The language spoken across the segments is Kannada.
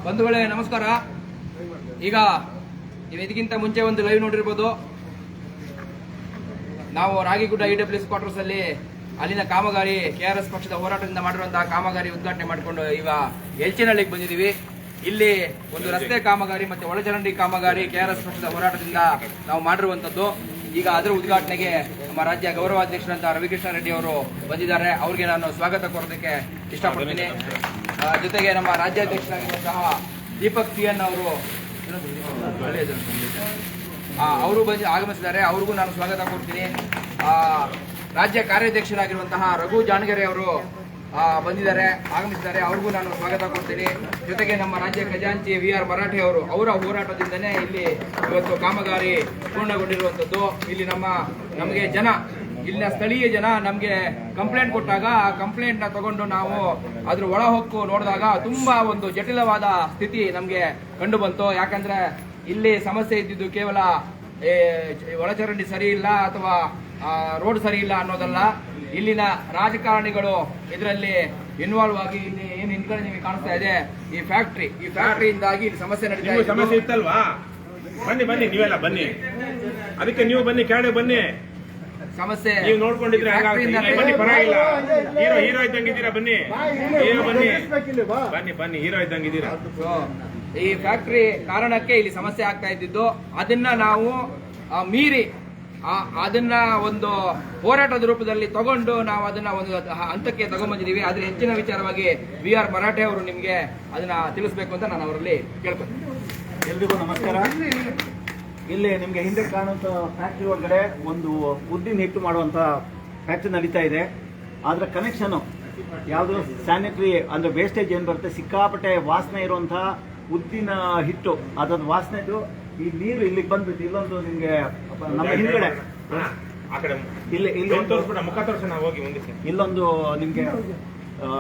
ಬಂಧುಗಳೇ ನಮಸ್ಕಾರ. ಈಗ ನೀವು ಇದಕ್ಕಿಂತ ಮುಂಚೆ ಒಂದು ಲೈವ್ ನೋಡಿರ್ಬೋದು. ನಾವು ರಾಗಿಗುಡ್ಡ EWS ಕ್ವಾರ್ಟರ್ಸ್ ಅಲ್ಲಿ ಅಲ್ಲಿನ ಕಾಮಗಾರಿ KRS ಪಕ್ಷದ ಹೋರಾಟದಿಂದ ಮಾಡಿರುವಂತಹ ಕಾಮಗಾರಿ ಉದ್ಘಾಟನೆ ಮಾಡಿಕೊಂಡು ಈಗ ಎಲ್ಚಿನಹಳ್ಳಿಗೆ ಬಂದಿದ್ದೀವಿ. ಇಲ್ಲಿ ಒಂದು ರಸ್ತೆ ಕಾಮಗಾರಿ ಮತ್ತೆ ಒಳಚರಂಡಿ ಕಾಮಗಾರಿ KRS ಪಕ್ಷದ ಹೋರಾಟದಿಂದ ನಾವು ಮಾಡಿರುವಂತದ್ದು. ಈಗ ಅದರ ಉದ್ಘಾಟನೆಗೆ ನಮ್ಮ ರಾಜ್ಯ ಗೌರವಾಧ್ಯಕ್ಷರಂತ ರವಿಕೃಷ್ಣ ರೆಡ್ಡಿ ಅವರು ಬಂದಿದ್ದಾರೆ. ಅವ್ರಿಗೆ ನಾನು ಸ್ವಾಗತ ಕೋರೋದಕ್ಕೆ ಇಷ್ಟಪಡ್ತೀನಿ. ಜೊತೆಗೆ ನಮ್ಮ ರಾಜ್ಯಾಧ್ಯಕ್ಷರಾಗಿರುವಂತಹ ದೀಪಕ್ CN ಅವರು ಬಂದು ಆಗಮಿಸಿದ್ದಾರೆ. ಅವ್ರಿಗೂ ನಾನು ಸ್ವಾಗತ ಕೋರ್ತೀನಿ. ರಾಜ್ಯ ಕಾರ್ಯಾಧ್ಯಕ್ಷರಾಗಿರುವಂತಹ ರಘು ಜಾಣಗೆರೆ ಅವರು ಬಂದಿದ್ದಾರೆ, ಆಗಮಿಸಿದ್ದಾರೆ. ಅವ್ರಿಗೂ ನಾನು ಸ್ವಾಗತ ಕೊಡ್ತೀನಿ. ಜೊತೆಗೆ ನಮ್ಮ ರಾಜ್ಯ ಖಜಾಂಚಿ VR ಮರಾಠೆ ಅವರು, ಅವರ ಹೋರಾಟದಿಂದನೇ ಇಲ್ಲಿ ಇವತ್ತು ಕಾಮಗಾರಿ ಪೂರ್ಣಗೊಂಡಿರುವಂತದ್ದು. ಇಲ್ಲಿ ನಮಗೆ ಇಲ್ಲಿನ ಸ್ಥಳೀಯ ಜನ ನಮಗೆ ಕಂಪ್ಲೇಂಟ್ ಕೊಟ್ಟಾಗ ಆ ಕಂಪ್ಲೇಂಟ್ ನ ತಗೊಂಡು ನಾವು ಅದ್ರ ಒಳ ಹೊಕ್ಕು ನೋಡಿದಾಗ ತುಂಬಾ ಒಂದು ಜಟಿಲವಾದ ಸ್ಥಿತಿ ನಮಗೆ ಕಂಡು ಬಂತು. ಯಾಕಂದ್ರೆ ಇಲ್ಲಿ ಸಮಸ್ಯೆ ಇದ್ದಿದ್ದು ಕೇವಲ ಒಳಚರಂಡಿ ಸರಿ ಇಲ್ಲ ಅಥವಾ ರೋಡ್ ಸರಿ ಇಲ್ಲ ಅನ್ನೋದಲ್ಲ. ಇಲ್ಲಿನ ರಾಜಕಾರಣಿಗಳು ಇದರಲ್ಲಿ ಇನ್ವಾಲ್ವ್ ಆಗಿ ಇಲ್ಲಿ ಏನು ಹಿಂದ್ಗಡೆ ನಿಮಗೆ ಕಾಣಿಸ್ತಾ ಇದೆ ಈ ಫ್ಯಾಕ್ಟರಿಯಿಂದಾಗಿ ಇಲ್ಲಿ ಸಮಸ್ಯೆ ನಡೀತಾ ಇದೆ. ಸಮಸ್ಯೆ ಇತ್ತಲ್ವಾ? ಬನ್ನಿ ನೀವೆಲ್ಲ ಬನ್ನಿ, ಅದಕ್ಕೆ ನೀವು ಬನ್ನಿ, ಕೆಳಗೆ ಬನ್ನಿ. ಸಮಸ್ಯೆ ನೀವು ನೋಡ್ಕೊಂಡಿದ್ರೆ ಬನ್ನಿ, ಪರವಾಗಿಲ್ಲ. ಹೀರೋ ಇದ್ದಂಗಿದ್ದೀರಾ, ಬನ್ನಿ ಹೀರೋ ಇದ್ದಂಗಿದ್ದೀರಾ. ಈ ಫ್ಯಾಕ್ಟರಿ ಕಾರಣಕ್ಕೆ ಇಲ್ಲಿ ಸಮಸ್ಯೆ ಆಗ್ತಾ ಇದ್ದಿದ್ದು, ಅದನ್ನ ನಾವು ಮೀರಿ ಅದನ್ನ ಒಂದು ಹೋರಾಟದ ರೂಪದಲ್ಲಿ ತಗೊಂಡು ನಾವು ಅದನ್ನ ಒಂದು ಹಂತಕ್ಕೆ ತಗೊಂಡ್ಬಂದಿದ್ದೀವಿ. ಅದ್ರ ಹೆಚ್ಚಿನ ವಿಚಾರವಾಗಿ VR ಮರಾಠೆ ಅವರು ನಿಮ್ಗೆ ಅದನ್ನ ತಿಳಿಸ್ಬೇಕು ಅಂತ ನಾನು ಅವರಲ್ಲಿ ಕೇಳ್ಕೊತೀನಿ. ಎಲ್ರಿಗೂ ನಮಸ್ಕಾರ. ಇಲ್ಲಿ ನಿಮ್ಗೆ ಹಿಂದೆ ಕಾಣುವಂತ ಫ್ಯಾಕ್ಟರಿ ಒಳಗಡೆ ಒಂದು ಉದ್ದಿನ ಹಿಟ್ಟು ಮಾಡುವಂತ ಫ್ಯಾಕ್ಟರಿ ನಡೀತಾ ಇದೆ. ಅದರ ಕನೆಕ್ಷನ್ ಯಾವುದು ಸ್ಯಾನಿಟರಿ ಅಂದ್ರೆ ವೇಸ್ಟೇಜ್ ಏನ್ ಬರುತ್ತೆ, ಸಿಕ್ಕಾಪಟ್ಟೆ ವಾಸನೆ ಇರುವಂತಹ ಉದ್ದಿನ ಹಿಟ್ಟು, ಅದರ ವಾಸನೆದು ಈ ನೀರು ಇಲ್ಲಿಗೆ ಬಂದ್ಬಿಟ್ಟು ಇಲ್ಲೊಂದು ನಿಮ್ಗೆ ನಮ್ಮ ಹಿಂದ್ಗಡೆ ಇಲ್ಲೊಂದು ನಿಮ್ಗೆ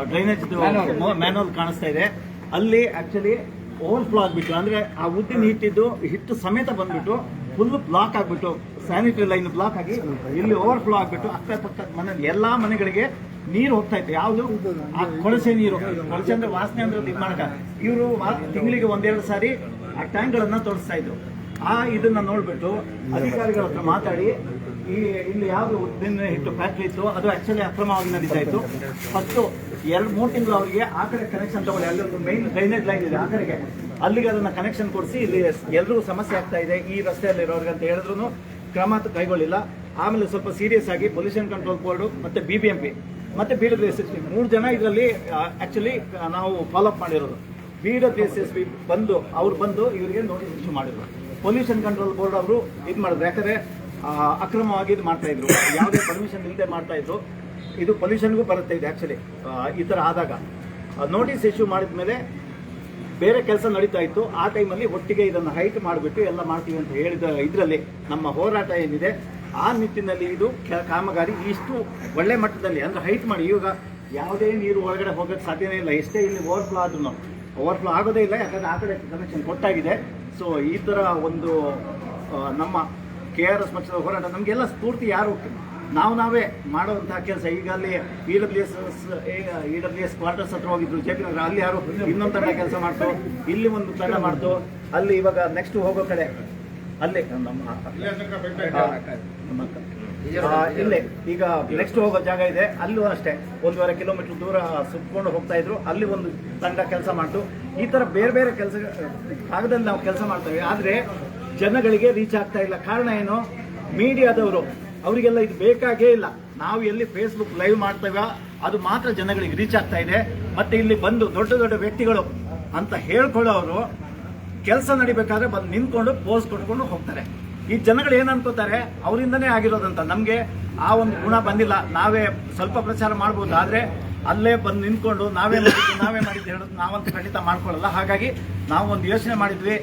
ಡ್ರೈನೇಜ್ ಮ್ಯಾನುವಲ್ ಕಾಣಿಸ್ತಾ ಇದೆ. ಅಲ್ಲಿ ಆಕ್ಚುಲಿ ಓವರ್ಫ್ಲೋ ಆಗ್ಬಿಟ್ಟು ಅಂದ್ರೆ ಆ ಉದ್ದಿನ ಹಿಟ್ಟು ಸಮೇತ ಬಂದ್ಬಿಟ್ಟು ಫುಲ್ ಬ್ಲಾಕ್ ಆಗ್ಬಿಟ್ಟು ಸ್ಯಾನಿಟರಿ ಲೈನ್ ಬ್ಲಾಕ್ ಆಗಿ ಇಲ್ಲಿ ಓವರ್ಫ್ಲೋ ಆಗ್ಬಿಟ್ಟು ಅಕ್ಕಪಕ್ಕ ಎಲ್ಲಾ ಮನೆಗಳಿಗೆ ನೀರು ಹೋಗ್ತಾ ಇತ್ತು. ಯಾವುದು ಆ ಕೊಳಚೆ ನೀರು, ಕೊಳಚೆ ಅಂದ್ರೆ ವಾಸನೆ ಅಂದ್ರೆ ಇದು ಮಾಡಕ ಇವರು ತಿಂಗಳಿಗೆ 1-2 ಸಾರಿ ಆ ಟ್ಯಾಂಕ್ ಗಳನ್ನ ತೋರಿಸ್ತಾ ಇದ್ರು. ಇದನ್ನ ನೋಡ್ಬಿಟ್ಟು ಅಧಿಕಾರಿಗಳ ಹತ್ರ ಮಾತಾಡಿ ಇಲ್ಲಿ ಯಾವ್ದು ಉದ್ದಿನ ಹಿಟ್ಟು ಫ್ಯಾಕ್ಟರಿ ಇತ್ತು ಅದು ಆಕ್ಚುಲಿ ಅಕ್ರಮವಾಗಿ ನಡೀತಾ ಇತ್ತು. ಫಸ್ಟ್ 2-3 ತಿಂಗಳು ಅವರಿಗೆ ಆ ಕಡೆ ಕನೆಕ್ಷನ್ ತಗೊಳ್ಳಿ, ಅಲ್ಲಿ ಒಂದು ಮೈನ್ ಡ್ರೈನೇಜ್ ಲೈನ್ ಇದೆ, ಆ ಕಡೆಗೆ ಅಲ್ಲಿಗೆ ಅದನ್ನ ಕನೆಕ್ಷನ್ ಕೊಡಿಸಿ ಇಲ್ಲಿ ಎಲ್ರಿಗೂ ಸಮಸ್ಯೆ ಆಗ್ತಾ ಇದೆ ಈ ರಸ್ತೆಯಲ್ಲಿ ಇರೋರಿಗೆ ಅಂತ ಹೇಳಿದ್ರು ಕ್ರಮ ಕೈಗೊಳ್ಳಿಲ್ಲ. ಆಮೇಲೆ ಸ್ವಲ್ಪ ಸೀರಿಯಸ್ ಆಗಿ ಪೊಲ್ಯೂಷನ್ ಕಂಟ್ರೋಲ್ ಬೋರ್ಡ್ ಮತ್ತೆ BBMP ಮತ್ತೆ BWSSB 3 ಜನ ಇದರಲ್ಲಿ ಆಕ್ಚುಲಿ ನಾವು ಫಾಲೋ ಅಪ್ ಮಾಡಿರೋದು. BWSSB ಅವ್ರು ಬಂದು ಇವರಿಗೆ ನೋಟಿಸ್ ಇಶ್ಯೂ ಮಾಡಿದ್ರು. ಪೊಲ್ಯೂಷನ್ ಕಂಟ್ರೋಲ್ ಬೋರ್ಡ್ ಅವರು ಇದು ಮಾಡಿದ್ರು, ಯಾಕಂದ್ರೆ ಅಕ್ರಮವಾಗಿ ಇದು ಮಾಡ್ತಾ ಇದ್ರು, ಯಾವುದೇ ಪರ್ಮಿಷನ್ ಇಲ್ಲದೆ ಮಾಡ್ತಾ ಇದ್ರು. ಇದು ಪೊಲ್ಯೂಷನ್ಗೂ ಬರುತ್ತೆ ಇದು ಆಕ್ಚುಲಿ ಈ ತರ ಆದಾಗ. ನೋಟಿಸ್ ಇಶ್ಯೂ ಮಾಡಿದ ಮೇಲೆ ಬೇರೆ ಕೆಲಸ ನಡೀತಾ ಇತ್ತು. ಆ ಟೈಮಲ್ಲಿ ಒಟ್ಟಿಗೆ ಇದನ್ನು ಹೈಟ್ ಮಾಡಿಬಿಟ್ಟು ಎಲ್ಲ ಮಾಡ್ತೀವಿ ಅಂತ ಹೇಳಿದ ಇದರಲ್ಲಿ ನಮ್ಮ ಹೋರಾಟ ಏನಿದೆ ಆ ನಿಟ್ಟಿನಲ್ಲಿ ಇದು ಕಾಮಗಾರಿ ಇಷ್ಟು ಒಳ್ಳೆ ಮಟ್ಟದಲ್ಲಿ ಅಂದ್ರೆ ಹೈಟ್ ಮಾಡಿ ಇವಾಗ ಯಾವುದೇ ನೀರು ಒಳಗಡೆ ಹೋಗೋಕ್ಕೆ ಸಾಧ್ಯನೇ ಇಲ್ಲ. ಎಷ್ಟೇ ಇಲ್ಲಿ ಓವರ್ಫ್ಲೋ ಆದ್ರೂ ಓವರ್ಫ್ಲೋ ಆಗೋದೇ ಇಲ್ಲ, ಯಾಕಂದ್ರೆ ಆ ಕಡೆ ಕನೆಕ್ಷನ್ ಕೊಟ್ಟಾಗಿದೆ. ಸೊ ಈ ತರ ಒಂದು ನಮ್ಮ KRS ಪಕ್ಷದ ಹೋರಾಟ ನಮಗೆಲ್ಲ ಸ್ಫೂರ್ತಿ ಯಾರು ನಾವೇ ಮಾಡುವಂತಹ ಕೆಲಸ. ಈಗ ಅಲ್ಲಿ EWS ಕ್ವಾರ್ಟರ್ಸ್ ಹತ್ರ ಹೋಗಿದ್ರು JP ನಗರ, ಅಲ್ಲಿ ಯಾರು ಇನ್ನೊಂದು ತಂಡ ಕೆಲಸ ಮಾಡ್ತು, ಇಲ್ಲಿ ಒಂದು ತಂಡ ಮಾಡ್ತು. ಅಲ್ಲಿ ಇವಾಗ ನೆಕ್ಸ್ಟ್ ಹೋಗೋ ಕಡೆ ಅಲ್ಲಿ ಇಲ್ಲೇ ಈಗ ನೆಕ್ಸ್ಟ್ ಹೋಗೋ ಜಾಗ ಇದೆ, ಅಲ್ಲೂ ಅಷ್ಟೇ 1.5 ಕಿಲೋಮೀಟರ್ ದೂರ ಸುತ್ಕೊಂಡು ಹೋಗ್ತಾ ಇದ್ರು, ಅಲ್ಲಿ ಒಂದು ತಂಡ ಕೆಲಸ ಮಾಡ್ತು. ಈ ತರ ಬೇರೆ ಬೇರೆ ಕೆಲಸ ಭಾಗದಲ್ಲಿ ನಾವು ಕೆಲಸ ಮಾಡ್ತೇವೆ, ಆದ್ರೆ ಜನಗಳಿಗೆ ರೀಚ್ ಆಗ್ತಾ ಇಲ್ಲ. ಕಾರಣ ಏನು? ಮೀಡಿಯಾದವರು ಅವರಿಗೆಲ್ಲ ಇದು ಬೇಕಾಗೇ ಇಲ್ಲ. ನಾವು ಎಲ್ಲಿ ಫೇಸ್ಬುಕ್ ಲೈವ್ ಮಾಡ್ತೇವೆ ಅದು ಮಾತ್ರ ಜನಗಳಿಗೆ ರೀಚ್ ಆಗ್ತಾ ಇದೆ. ಮತ್ತೆ ಇಲ್ಲಿ ಬಂದು ದೊಡ್ಡ ದೊಡ್ಡ ವ್ಯಕ್ತಿಗಳು ಅಂತ ಹೇಳ್ಕೊಳ್ಳೋರು ಕೆಲಸ ನಡಿಬೇಕಾದ್ರೆ ಬಂದು ನಿಂತ್ಕೊಂಡು ಪೋಸ್ ಕೊಟ್ಕೊಂಡು ಹೋಗ್ತಾರೆ. ಈ ಜನಗಳು ಏನ್ ಅನ್ಕೋತಾರೆ ಅವರಿಂದನೇ ಆಗಿರೋದಂತ. ನಮ್ಗೆ ಆ ಒಂದು ಗುಣ ಬಂದಿಲ್ಲ. ನಾವೇ ಸ್ವಲ್ಪ ಪ್ರಚಾರ ಮಾಡ್ಬೋದು, ಆದ್ರೆ ಅಲ್ಲೇ ಬಂದು ನಿಂತ್ಕೊಂಡು ನಾವೇ ಮಾಡಿದ್ದು ಹೇಳೋದು ನಾವಂತೂ ಖಂಡಿತ ಮಾಡ್ಕೊಳ್ಳಲ್ಲ. ಹಾಗಾಗಿ ನಾವು ಒಂದು ಯೋಚನೆ ಮಾಡಿದ್ವಿ,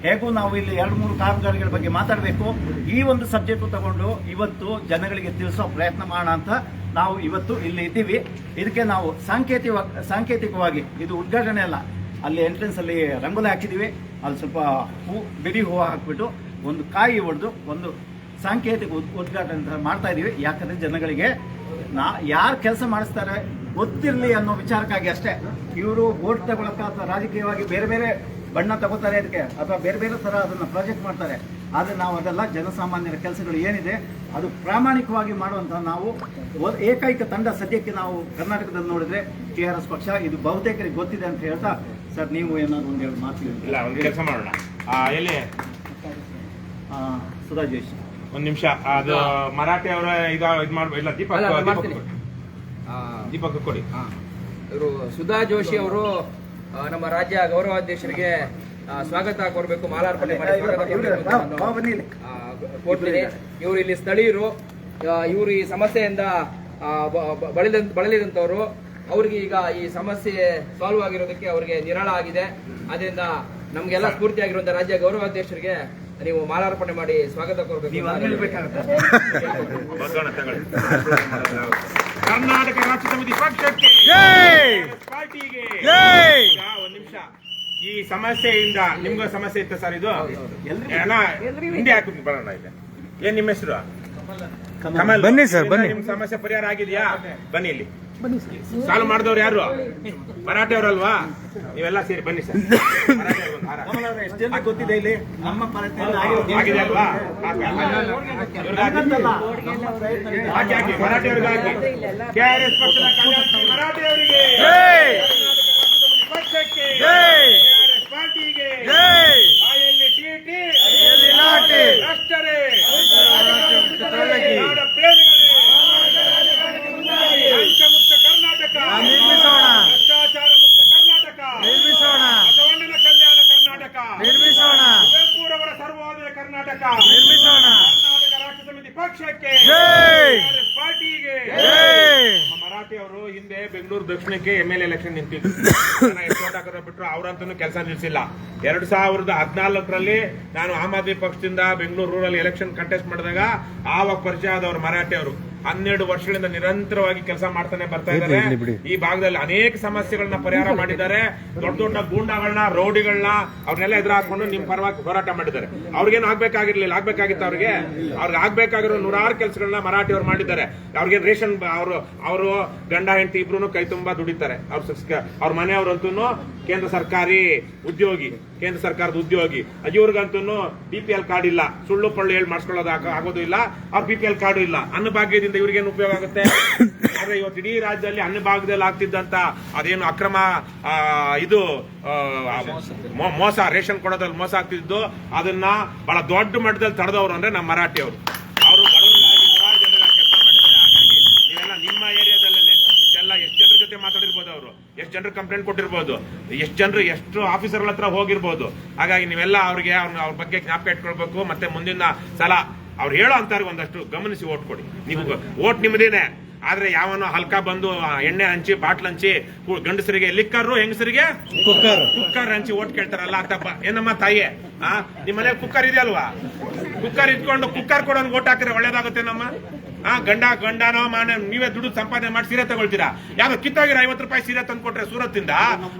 ಹೇಗೂ ನಾವು ಇಲ್ಲಿ 2-3 ಕಾಮಗಾರಿಗಳ ಬಗ್ಗೆ ಮಾತಾಡಬೇಕು, ಈ ಒಂದು ಸಬ್ಜೆಕ್ಟ್ ತಗೊಂಡು ಇವತ್ತು ಜನಗಳಿಗೆ ತಿಳಿಸೋ ಪ್ರಯತ್ನ ಮಾಡೋಣ ಅಂತ ನಾವು ಇವತ್ತು ಇಲ್ಲಿ ಇದ್ದೀವಿ. ಇದಕ್ಕೆ ನಾವು ಸಾಂಕೇತಿಕವಾಗಿ ಇದು ಉದ್ಘಾಟನೆ ಅಲ್ಲ, ಅಲ್ಲಿ ಎಂಟ್ರೆನ್ಸ್ ಅಲ್ಲಿ ರಂಗೋಲಿ ಹಾಕಿದೀವಿ, ಅಲ್ಲಿ ಸ್ವಲ್ಪ ಬಿಡಿ ಹೂವು ಹಾಕ್ಬಿಟ್ಟು ಒಂದು ಕಾಯಿ ಹೊಡೆದು ಒಂದು ಸಾಂಕೇತಿಕ ಉದ್ಘಾಟನೆ ಮಾಡ್ತಾ ಇದೀವಿ. ಯಾಕಂದ್ರೆ ಜನಗಳಿಗೆ ಯಾರು ಕೆಲಸ ಮಾಡಿಸ್ತಾರೆ ಗೊತ್ತಿರಲಿ ಅನ್ನೋ ವಿಚಾರಕ್ಕಾಗಿ ಅಷ್ಟೇ. ಇವರು ವೋಟ್ ತಗೊಳಕ ಅಥವಾ ರಾಜಕೀಯವಾಗಿ ಬೇರೆ ಬೇರೆ ಬಣ್ಣ ತಗೋತಾರೆ ಅದಕ್ಕೆ, ಅಥವಾ ಬೇರೆ ಬೇರೆ ಥರ ಅದನ್ನು ಪ್ರಾಜೆಕ್ಟ್ ಮಾಡ್ತಾರೆ. ಆದರೆ ನಾವು ಅದೆಲ್ಲ ಜನಸಾಮಾನ್ಯರ ಕೆಲಸಗಳು ಏನಿದೆ ಅದು ಪ್ರಾಮಾಣಿಕವಾಗಿ ಮಾಡುವಂಥ ನಾವು ಏಕೈಕ ತಂಡ ಸದ್ಯಕ್ಕೆ ನಾವು ಕರ್ನಾಟಕದಲ್ಲಿ ನೋಡಿದ್ರೆ TRS ಪಕ್ಷ. ಇದು ಬಹುತೇಕರಿಗೆ ಗೊತ್ತಿದೆ ಅಂತ ಹೇಳ್ತಾ, ಸರ್ ನೀವು ಏನಾದ್ರು ಒಂದೆರಡು ಮಾತು ಇಲ್ಲ, ಒಂದು ಕೆಲಸ ಮಾಡೋಣ. ಎಲ್ಲಿ ಸುಧಾ ಜೋಶಿ ಒಂದ್ ನಿಮಿಷ, ಅದು ಮರಾಠಿ ಅವರ ಇದು ಮಾಡ್ಬೋದು. ಇಲ್ಲ, ದೀಪಕ್ ಕೊಡಿ. ಇವರು ಸುಧಾ ಜೋಶಿ ಅವರು ನಮ್ಮ ರಾಜ್ಯ ಗೌರವಾಧ್ಯಕ್ಷರಿಗೆ ಸ್ವಾಗತ ಕೋರಬೇಕು, ಮಾಲಾರ್ಪಣೆ ಮಾಡಿ ಸ್ವಾಗತ ಕೋರ್ತೀನಿ. ಇವರು ಇಲ್ಲಿ ಸ್ಥಳೀಯರು, ಇವರು ಈ ಸಮಸ್ಯೆಯಿಂದ ಬಳಲಿದಂತವರು. ಅವ್ರಿಗೆ ಈಗ ಈ ಸಮಸ್ಯೆ ಸಾಲ್ವ್ ಆಗಿರೋದಕ್ಕೆ ಅವ್ರಿಗೆ ನಿರಾಳ ಆಗಿದೆ. ಅದರಿಂದ ನಮ್ಗೆಲ್ಲ ಸ್ಫೂರ್ತಿಯಾಗಿರುವಂತಹ ರಾಜ್ಯ ಗೌರವಾಧ್ಯಕ್ಷರಿಗೆ ನೀವು ಮಾಲಾರ್ಪಣೆ ಮಾಡಿ ಸ್ವಾಗತ ಕೋರಬೇಕು. ಕರ್ನಾಟಕ ರಾಷ್ಟ್ರ ಸಮಿತಿ ಪಕ್ಷಕ್ಕೆ ಪಾರ್ಟಿಗೆ ಒಂದ್ ನಿಮಿಷ. ಈ ಸಮಸ್ಯೆಯಿಂದ ನಿಮ್ಗೂ ಸಮಸ್ಯೆ ಇತ್ತು ಸರ್? ಇದು ಹಿಂದೆ ಹಾಕಿ ಬರೋಣ. ಇದೆ ಏನ್ ನಿಮ್ಮ ಹೆಸರು? ಕಮಲ್. ಬನ್ನಿ ಸರ್, ಬನ್ನಿ. ನಿಮ್ ಸಮಸ್ಯೆ ಪರಿಹಾರ ಆಗಿದೆಯಾ? ಬನ್ನಿ. ಇಲ್ಲಿ ಸಾಲ್ವ್ ಮಾಡಿದವ್ರು ಯಾರು? ಮರಾಠಿ ಅವರಲ್ವಾ? ನೀವೆಲ್ಲ ಸೇರಿ ಬನ್ನಿ ಸರ್. ಎಷ್ಟು ಜನ ಗೊತ್ತಿದೆ ಇಲ್ಲಿ ನಮ್ಮ ಆಗಿದೆ ಅಲ್ವಾ? ಹಾಕಿ ಮರಾಠಿ ಅವ್ರಿಗೆ ಹಾಕಿ. KRS ಪಕ್ಷದ ಕಾರ್ಯದರ್ಶಿ ಮರಾಠಿ ಅವರಿಗೆ, ಪಕ್ಷಕ್ಕೆ, KRS ಪಾರ್ಟಿಗೆ, ಬಾಯಲ್ಲಿ ಟಿ ರಾಷ್ಟ್ರರೇ, ನಾಡ ಪ್ರೇಮಿಗಳೇ, ಲಂಚಮುಕ್ತ ಕರ್ನಾಟಕ ನಿರ್ಮಿಸೋಣ, ಭ್ರಷ್ಟಾಚಾರ ಮುಕ್ತ ಕರ್ನಾಟಕ ನಿರ್ಮಿಸೋಣ, ಬಸವಣ್ಣನ ಕಲ್ಯಾಣ ಕರ್ನಾಟಕ ನಿರ್ಮಿಸೋಣ, ಕುವೆಂಪುರವರ ಸರ್ವೋದಯ ಕರ್ನಾಟಕ ನಿರ್ಮಿಸೋಣ. ಕರ್ನಾಟಕ ರಾಷ್ಟ್ರ ಸಮಿತಿ ಪಕ್ಷಕ್ಕೆ, ಪಾರ್ಟಿಗೆ. ಮರಾಠಿ ಅವರು ಹಿಂದೆ ಬೆಂಗಳೂರು ದಕ್ಷಿಣಕ್ಕೆ MLA ಎಲೆಕ್ಷನ್ ನಿಂತಿದ್ರು. ಬಿಟ್ರು, ಅವರಂತೂ ಕೆಲಸ ನಿಲ್ಲಿಸಿಲ್ಲ. 2014ರಲ್ಲಿ ನಾನು ಆಮ್ ಆದ್ಮಿ ಪಕ್ಷದಿಂದ ಬೆಂಗಳೂರು ರೂರಲ್ ಎಲೆಕ್ಷನ್ ಕಂಟೆಸ್ಟ್ ಮಾಡಿದಾಗ ಆವಾಗ ಪರಿಚಯ ಆದವರು ಮರಾಠಿ ಅವರು. 12 ವರ್ಷಗಳಿಂದ ನಿರಂತರವಾಗಿ ಕೆಲಸ ಮಾಡ್ತಾನೆ ಬರ್ತಾ ಇದ್ದಾರೆ. ಈ ಭಾಗದಲ್ಲಿ ಅನೇಕ ಸಮಸ್ಯೆಗಳನ್ನ ಪರಿಹಾರ ಮಾಡಿದ್ದಾರೆ. ದೊಡ್ಡ ದೊಡ್ಡ ಗೂಂಡಾಗಳನ್ನ, ರೌಡಿಗಳನ್ನ ಅವ್ರನ್ನೆಲ್ಲ ಎದುರು ಹಾಕೊಂಡು ನಿಮ್ ಪರವಾಗಿ ಹೋರಾಟ ಮಾಡಿದ್ದಾರೆ. ಅವ್ರಿಗೇನು ಆಗ್ಬೇಕಾಗಿರ್ಲಿಲ್ಲ, ಆಗ್ಬೇಕಾಗಿತ್ತು ಅವ್ರಿಗೆ ಆಗ್ಬೇಕಾಗಿರೋ ನೂರಾರು ಕೆಲಸಗಳನ್ನ ಮರಾಠಿ ಅವ್ರು ಮಾಡಿದ್ದಾರೆ. ಅವ್ರಿಗೇನು ರೇಷನ್, ಅವರು ಗಂಡ ಹೆಂಡತಿ ಇಬ್ರು ಕೈ ತುಂಬಾ ದುಡಿತಾರೆ. ಅವ್ರ ಮನೆಯವ್ರಂತೂ ಕೇಂದ್ರ ಸರ್ಕಾರದ ಉದ್ಯೋಗಿ. ಇವ್ರಿಗಂತೂ BPL ಕಾರ್ಡ್ ಇಲ್ಲ, ಸುಳ್ಳು ಪಳ್ಳು ಹೇಳಿ ಮಾಡಿಸ್ಕೊಳ್ಳೋದು ಆಗೋದು ಇಲ್ಲ. ಅವ್ರ BPL ಕಾರ್ಡು ಇಲ್ಲ. ಅನ್ನಭಾಗ್ಯದಿಂದ ಇವ್ರಿಗೇನು ಉಪಯೋಗ ಆಗುತ್ತೆ? ಆದ್ರೆ ಇವತ್ತು ಇಡೀ ರಾಜ್ಯದಲ್ಲಿ ಅನ್ನಭಾಗ್ಯದಲ್ಲಿ ಆಗ್ತಿದ್ದಂತ ಅದೇನು ಅಕ್ರಮ, ಇದು ಮೋಸ, ರೇಷನ್ ಕೊಡೋದ್ರಲ್ಲಿ ಮೋಸ ಆಗ್ತಿದ್ದು, ಅದನ್ನ ಬಹಳ ದೊಡ್ಡ ಮಟ್ಟದಲ್ಲಿ ತಡೆದವರು ಅಂದ್ರೆ ನಮ್ಮ ಮರಾಠಿ ಅವರು. ಅವರು ಬಡವರಿಗಾಗಿ ನೂರಾರು ಜನರ ಕೆಲಸ ಮಾಡಿದ್ದಾರೆ. ಹಾಗಾಗಿ ನೀವೆಲ್ಲ ನಿಮ್ಮ ಏರಿಯಾದಲ್ಲೇ ಇಷ್ಟೆಲ್ಲ ಎಷ್ಟು ಜನರ ಜೊತೆ ಮಾತಾಡಿರ್ಬೋದು, ಅವರು ಎಷ್ಟು ಜನರು ಕಂಪ್ಲೇಂಟ್ ಕೊಟ್ಟಿರ್ಬೋದು, ಎಷ್ಟು ಆಫೀಸರ್ಗಳ ಹತ್ರ ಹೋಗಿರ್ಬೋದು. ಹಾಗಾಗಿ ನೀವೆಲ್ಲ ಅವ್ರಿಗೆ ಅವ್ರ ಬಗ್ಗೆ ಜ್ಞಾಪಕ ಇಟ್ಕೊಳ್ಬೇಕು. ಮತ್ತೆ ಮುಂದಿನ ಸಲ ಅವ್ರು ಹೇಳೋ ಅಂತಾರೆ ಒಂದಷ್ಟು ಗಮನಿಸಿ ಓಟ್ ಕೊಡಿ. ನೀವು ಓಟ್ ನಿಮ್ಮದೇನೆ, ಆದ್ರೆ ಯಾವನೋ ಹಲ್ಕ ಬಂದು ಎಣ್ಣೆ ಹಂಚಿ, ಬಾಟ್ಲ್ ಹಂಚಿ, ಗಂಡಸರಿಗೆ ಲಿಕ್ಕರು, ಹೆಂಗಸರಿಗೆ ಕುಕ್ಕರ್ ಹಂಚಿ ಓಟ್ ಕೇಳ್ತಾರಲ್ಲ ತಪ್ಪ. ಏನಮ್ಮ ತಾಯಿ, ನಿಮ್ಮ ಮನೆ ಕುಕ್ಕರ್ ಇದೆ ಅಲ್ವಾ? ಕುಕ್ಕರ್ ಇಟ್ಕೊಂಡು ಕುಕ್ಕರ್ ಕೊಡೋನ್ ಓಟ್ ಹಾಕಿದ್ರೆ ಒಳ್ಳೇದಾಗುತ್ತೆ ನಮ್ಮ. ಗಂಡನೋ ಮಾನ ನೀವೇ ದುಡ್ಡು ಸಂಪಾದನೆ ಮಾಡಿ ಸೀರೆ ತಗೊಳ್ತೀರಾ. ಯಾವ್ದೋ ಕಿತ್ತಾಗಿರೋ 50 ರೂಪಾಯಿ ಸೀರೆ ತಂದು ಕೊಟ್ರೆ ಸೂರತ್ತಿಂದ,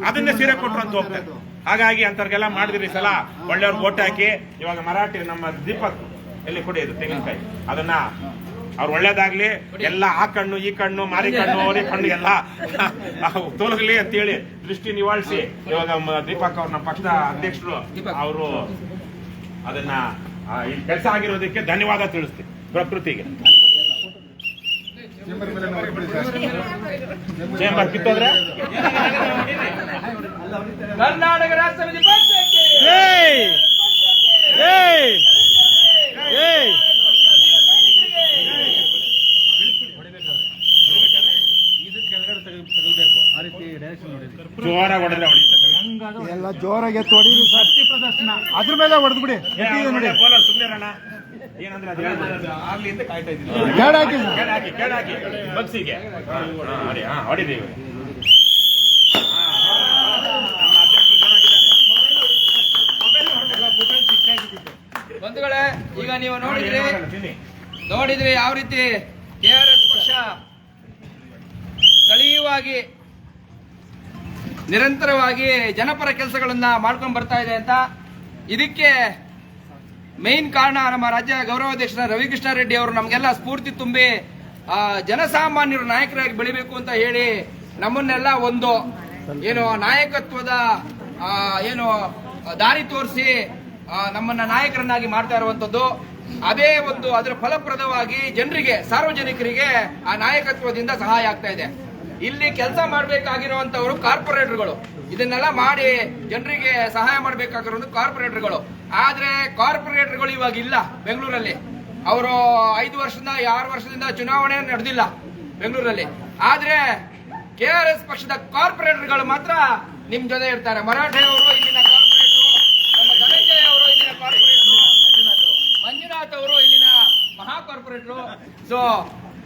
ಅದನ್ನೇ ಸೀರೆ ಕೊಟ್ರು ಅಂತ ಹೋಗ್ತಾರೆ. ಹಾಗಾಗಿ ಅಂತವ್ರಿಗೆಲ್ಲ ಮಾಡಿದ್ರಿ ಸಲ ಒಳ್ಳೆಯವ್ರು ಓಟ್ ಹಾಕಿ. ಇವಾಗ ಮರಾಠಿ ನಮ್ಮ ದೀಪಕ್ ಎಲ್ಲಿ ಕೊಡಿ, ಅದು ತೆಂಗಿನಕಾಯಿ, ಅದನ್ನ ಅವ್ರು ಒಳ್ಳೇದಾಗ್ಲಿ, ಎಲ್ಲ ಆ ಕಣ್ಣು ಈ ಕಣ್ಣು ಮಾರಿ ಕಣ್ಣು ಅವರಿ ಕಣ್ಣು ಎಲ್ಲ ತೋಲಗಲಿ ಅಂತೇಳಿ ದೃಷ್ಟಿ ನಿವಾಳಿಸಿ ಇವಾಗ ದೀಪಕ್ ಅವ್ರ ನಮ್ಮ ಪಕ್ಷದ ಅಧ್ಯಕ್ಷರು ಅವರು ಅದನ್ನ ಈ ಕೆಲಸ ಆಗಿರೋದಕ್ಕೆ ಧನ್ಯವಾದ ತಿಳಿಸ್ತೀನಿ ಪ್ರಕೃತಿಗೆ. ಚೇಂಬರ್ ಕಿತ್ತೋದ್ರೆ ಕರ್ನಾಟಕ ರಾಷ್ಟ್ರ ಸಮಿತಿ ಪಕ್ಷಕ್ಕೆ ಜೋರಾಗಿ ಹೊಡೆದ್ರೆ ಎಲ್ಲ ಜೋರಾಗಿ ಎತ್ತು ಹೊಡೀರಿ, ಶಕ್ತಿ ಪ್ರದರ್ಶನ ಅದ್ರ ಮೇಲೆ ಹೊಡೆದು ಬಿಡಿ. ಸುಮ್ಮನೆ ರಣ ಏನಂದ್ರೆ ಅದು ಆಗ್ಲಿ ಅಂತ ಕಾಯ್ತಾ ಇದ್ದೀನಿ. ಕೇಳಾಕಿ ಬಗ್ಸಿಗೆ ಹೊಡಿದೀವಿ. ಬಂಧುಗಳೇ, ಈಗ ನೀವು ನೋಡಿದ್ರಿ ಯಾವ ರೀತಿ KRS ಪಕ್ಷ ಸ್ಥಳೀಯವಾಗಿ ನಿರಂತರವಾಗಿ ಜನಪರ ಕೆಲಸಗಳನ್ನ ಮಾಡ್ಕೊಂಡು ಬರ್ತಾ ಇದೆ ಅಂತ. ಇದಕ್ಕೆ ಮೇನ್ ಕಾರಣ ನಮ್ಮ ರಾಜ್ಯ ಗೌರವಾಧ್ಯಕ್ಷರ ರವಿಕೃಷ್ಣ ರೆಡ್ಡಿ ಅವರು ನಮಗೆಲ್ಲ ಸ್ಫೂರ್ತಿ ತುಂಬಿ ಜನಸಾಮಾನ್ಯರು ನಾಯಕರಾಗಿ ಬೆಳಿಬೇಕು ಅಂತ ಹೇಳಿ ನಮ್ಮನ್ನೆಲ್ಲ ಒಂದು ಏನು ನಾಯಕತ್ವದ ಏನು ದಾರಿ ತೋರಿಸಿ ನಮ್ಮನ್ನ ನಾಯಕರನ್ನಾಗಿ ಮಾಡ್ತಾ ಇರುವಂತದ್ದು. ಅದೇ ಒಂದು ಅದರ ಫಲಪ್ರದವಾಗಿ ಜನರಿಗೆ, ಸಾರ್ವಜನಿಕರಿಗೆ ಆ ನಾಯಕತ್ವದಿಂದ ಸಹಾಯ ಆಗ್ತಾ ಇದೆ. ಇಲ್ಲಿ ಕೆಲಸ ಮಾಡಬೇಕಾಗಿರುವಂತವರು ಕಾರ್ಪೊರೇಟರ್ಗಳು, ಇದನ್ನೆಲ್ಲ ಮಾಡಿ ಜನರಿಗೆ ಸಹಾಯ ಮಾಡಬೇಕಾಗಿರೋದು ಕಾರ್ಪೊರೇಟರ್ಗಳು. ಆದ್ರೆ ಕಾರ್ಪೊರೇಟರ್ಗಳು ಇವಾಗ ಇಲ್ಲ ಬೆಂಗಳೂರಲ್ಲಿ. ಅವರು 5 ವರ್ಷದಿಂದ 6 ವರ್ಷದಿಂದ ಚುನಾವಣೆ ನಡೆದಿಲ್ಲ ಬೆಂಗಳೂರಲ್ಲಿ. ಆದ್ರೆ KRS ಪಕ್ಷದ ಕಾರ್ಪೊರೇಟರ್ಗಳು ಮಾತ್ರ ನಿಮ್ ಜೊತೆ ಇರ್ತಾರೆ. ಮರಾಠೆಯವರು ಇಲ್ಲಿನ ಕಾರ್ಪೊರೇಟರ್, ನಮ್ಮ ಧನಂಜಯ ಅವರು ಇಲ್ಲಿನ ಕಾರ್ಪೊರೇಟರ್, ಮಂಜುನಾಥ್ ಅವರು ಇಲ್ಲಿನ ಮಹಾ ಕಾರ್ಪೊರೇಟರ್. ಸೊ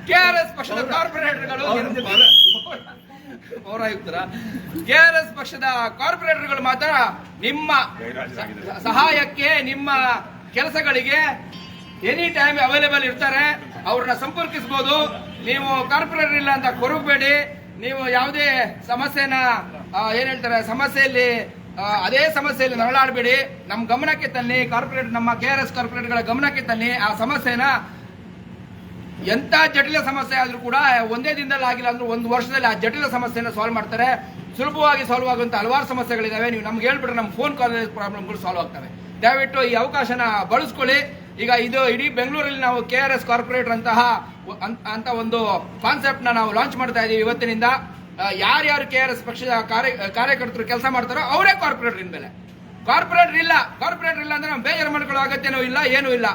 KRS ಪಕ್ಷದ ಕಾರ್ಪೊರೇಟರ್ಗಳು ಪೌರಾಯುಕ್ತರ KRS ಪಕ್ಷದ ಕಾರ್ಪೊರೇಟರ್ಗಳು ಮಾತ್ರ ನಿಮ್ಮ ಸಹಾಯಕ್ಕೆ, ನಿಮ್ಮ ಕೆಲಸಗಳಿಗೆ ಎನಿ ಟೈಮ್ ಅವೈಲೇಬಲ್ ಇರ್ತಾರೆ. ಅವ್ರನ್ನ ಸಂಪರ್ಕಿಸಬಹುದು. ನೀವು ಕಾರ್ಪೊರೇಟರ್ ಇಲ್ಲ ಅಂತ ಕೊರಗಬೇಡಿ. ನೀವು ಯಾವುದೇ ಸಮಸ್ಯೆನ ಏನ್ ಹೇಳ್ತಾರೆ ಸಮಸ್ಯೆಯಲ್ಲಿ ಅದೇ ಸಮಸ್ಯೆಯಲ್ಲಿ ನರಳಾಡಬೇಡಿ. ನಮ್ಮ ಗಮನಕ್ಕೆ ತನ್ನಿ, ನಮ್ಮ KRS ಕಾರ್ಪೊರೇಟರ್ಗಳ ಗಮನಕ್ಕೆ ತನ್ನಿ ಆ ಸಮಸ್ಯೆನ. ಎಂತ ಜಟಿಲ ಸಮಸ್ಯೆ ಆದ್ರೂ ಕೂಡ ಒಂದೇ ದಿನದಲ್ಲಿ ಆಗಿಲ್ಲ ಅಂದ್ರೆ 1 ವರ್ಷದಲ್ಲಿ ಆ ಜಟಿಲ ಸಮಸ್ಯೆನ ಸಾಲ್ವ್ ಮಾಡ್ತಾರೆ. ಸುಲಭವಾಗಿ ಸಾಲ್ವ್ ಆಗುವಂತ ಹಲವಾರು ಸಮಸ್ಯೆಗಳಿದಾವೆ. ನೀವು ನಮ್ಗೆ ಹೇಳ್ಬಿಟ್ರೆ ನಮ್ಮ ಫೋನ್ ಕಾಲ್ ಪ್ರಾಬ್ಲಮ್ಗಳು ಸಾಲ್ವ್ ಆಗ್ತವೆ. ದಯವಿಟ್ಟು ಈ ಅವಕಾಶನ ಬಳಸ್ಕೊಳ್ಳಿ. ಈಗ ಇದು ಇಡೀ ಬೆಂಗಳೂರಲ್ಲಿ ನಾವು KRS ಕಾರ್ಪೊರೇಟರ್ ಅಂತ ಒಂದು ಕಾನ್ಸೆಪ್ಟ್ ನಾವು ಲಾಂಚ್ ಮಾಡ್ತಾ ಇದೀವಿ ಇವತ್ತಿನಿಂದ. ಯಾರ್ಯಾರು KRS ಪಕ್ಷದ ಕಾರ್ಯಕರ್ತರು ಕೆಲಸ ಮಾಡ್ತಾರೋ ಅವರೇ ಕಾರ್ಪೊರೇಟರ್ ಇನ್ಮೇಲೆ. ಕಾರ್ಪೊರೇಟರ್ ಇಲ್ಲ ಅಂದ್ರೆ ನಾವು ಬೇಜಾರು ಮಾಡ್ಕೊಳ್ಳೋ ಅಗತ್ಯನೂ ಇಲ್ಲ, ಏನೂ ಇಲ್ಲ.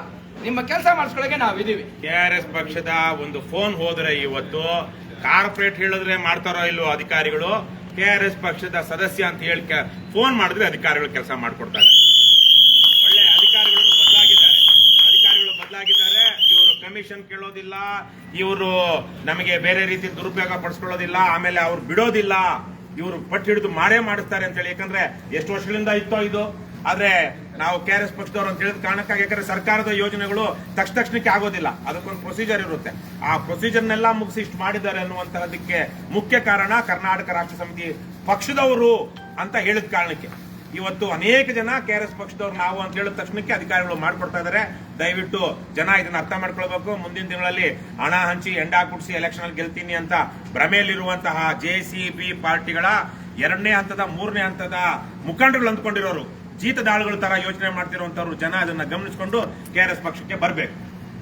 ನಿಮ್ಮ ಕೆಲಸ ಮಾಡಿಸ್ಕೊಳ್ಳೋಕೆ ನಾವಿದೀವಿ. KRS ಪಕ್ಷದ ಒಂದು ಫೋನ್ ಹೋದ್ರೆ ಇವತ್ತು ಕಾರ್ಪೊರೇಟ್ ಹೇಳಿದ್ರೆ ಮಾಡ್ತಾರೋ ಇಲ್ವೋ ಅಧಿಕಾರಿಗಳು, KRS ಪಕ್ಷದ ಸದಸ್ಯ ಅಂತ ಹೇಳಿ ಫೋನ್ ಮಾಡಿದ್ರೆ ಅಧಿಕಾರಿಗಳು ಕೆಲಸ ಮಾಡ್ಕೊಡ್ತಾರೆ. ಒಳ್ಳೆ ಅಧಿಕಾರಿಗಳು ಬದಲಾಗಿದ್ದಾರೆ. ಇವರು ಕಮಿಷನ್ ಕೇಳೋದಿಲ್ಲ, ಇವರು ನಮಗೆ ಬೇರೆ ರೀತಿ ದುರುಪಯೋಗ ಪಡಿಸ್ಕೊಳ್ಳೋದಿಲ್ಲ, ಆಮೇಲೆ ಅವ್ರು ಬಿಡೋದಿಲ್ಲ, ಇವರು ಪಟ್ಟು ಹಿಡಿದು ಮಾಡೇ ಮಾಡಿಸ್ತಾರೆ ಅಂತ ಹೇಳಿ. ಯಾಕಂದ್ರೆ ಎಷ್ಟು ವರ್ಷಗಳಿಂದ ಇತ್ತೋ ಇದು. ಆದ್ರೆ ನಾವು KRS ಪಕ್ಷದವರು ಅಂತ ಹೇಳಿದ ಕಾರಣಕ್ಕಾಗಿ, ಯಾಕಂದ್ರೆ ಸರ್ಕಾರದ ಯೋಜನೆಗಳು ತಕ್ಷಣಕ್ಕೆ ಆಗೋದಿಲ್ಲ, ಅದಕ್ಕೊಂದು ಪ್ರೊಸೀಜರ್ ಇರುತ್ತೆ. ಆ ಪ್ರೊಸೀಜರ್ನೆಲ್ಲ ಮುಗಿಸಿ ಇಷ್ಟು ಮಾಡಿದ್ದಾರೆ ಅನ್ನುವಂತಹದಕ್ಕೆ ಮುಖ್ಯ ಕಾರಣ ಕರ್ನಾಟಕ ರಾಷ್ಟ್ರ ಸಮಿತಿ ಪಕ್ಷದವರು ಅಂತ ಹೇಳಿದ ಕಾರಣಕ್ಕೆ ಇವತ್ತು ಅನೇಕ ಜನ KRS ಪಕ್ಷದವ್ರು ನಾವು ಅಂತ ಹೇಳಿದ ತಕ್ಷಣಕ್ಕೆ ಅಧಿಕಾರಿಗಳು ಮಾಡ್ಕೊಡ್ತಾ ಇದ್ದಾರೆ. ದಯವಿಟ್ಟು ಜನ ಇದನ್ನ ಅರ್ಥ ಮಾಡ್ಕೊಳ್ಬೇಕು. ಮುಂದಿನ ದಿನಗಳಲ್ಲಿ ಹಣ ಹಂಚಿ ಎಂಡ ಕುಡಿಸಿ ಎಲೆಕ್ಷನ್ ಅಲ್ಲಿ ಗೆಲ್ತೀನಿ ಅಂತ ಭ್ರಮೆಯಲ್ಲಿರುವಂತಹ JCB ಪಾರ್ಟಿಗಳ 2ನೇ ಹಂತದ 3ನೇ ಹಂತದ ಮುಖಂಡರುಗಳು ಅಂದ್ಕೊಂಡಿರೋರು ಜೀತದಾಳುಗಳ ತರ ಯೋಚನೆ ಮಾಡ್ತಿರುವಂತವ್ರು ಜನ ಅದನ್ನ ಗಮನಿಸಿಕೊಂಡು KRS ಪಕ್ಷಕ್ಕೆ ಬರಬೇಕು.